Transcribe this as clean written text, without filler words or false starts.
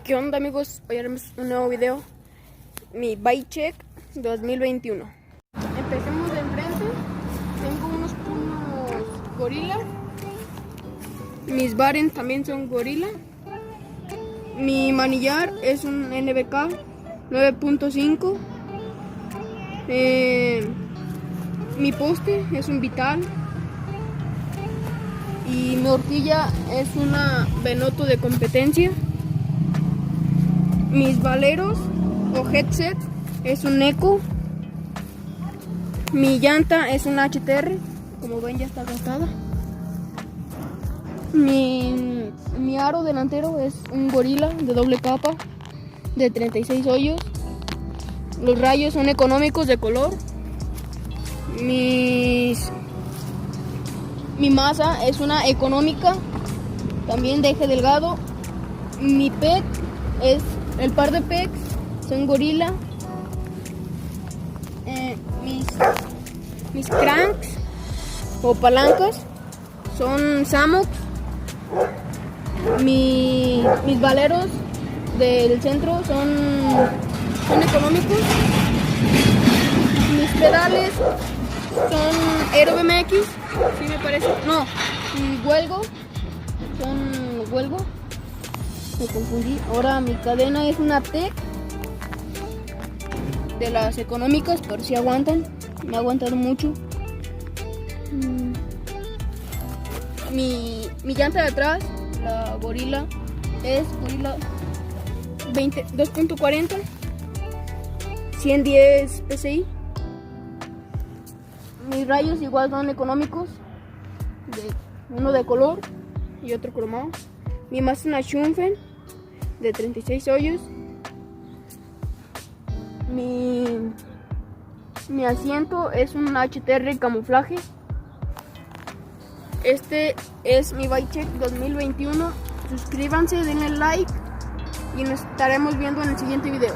¿Qué onda, amigos? Hoy haremos un nuevo video. Mi bike check 2021. Empecemos de enfrente. Tengo unos Gorilla. Mis Barents también son Gorilla. Mi manillar es un NBK 9.5. Mi poste es un Vital. Y mi horquilla es una Benotto de competencia. Mis valeros o headset es un Eco. Mi llanta es una HTR, como ven ya está gastada. Mi aro delantero es un Gorilla de doble capa de 36 hoyos. Los rayos son económicos de color. Mi masa es una económica, también de eje delgado. Mi peg es el par de pegs, son Gorilla. Mis cranks o palancas son Samox. Mis valeros del centro son económicos. Mis pedales son Aero BMX, sí me parece. No, Huelgo, son Huelgo. Me confundí. Ahora mi cadena es una Tech de las económicas, pero si aguantan. Me ha aguantado mucho. Mi llanta de atrás, la Gorilla, es Gorilla 2.40, 110 PSI. Mis rayos igual son económicos, uno de color y otro cromado. Mi masa es una Schunfen de 36 hoyos. Mi asiento es un HTR camuflaje. Este es mi bike check 2021. Suscríbanse, denle like y nos estaremos viendo en el siguiente video.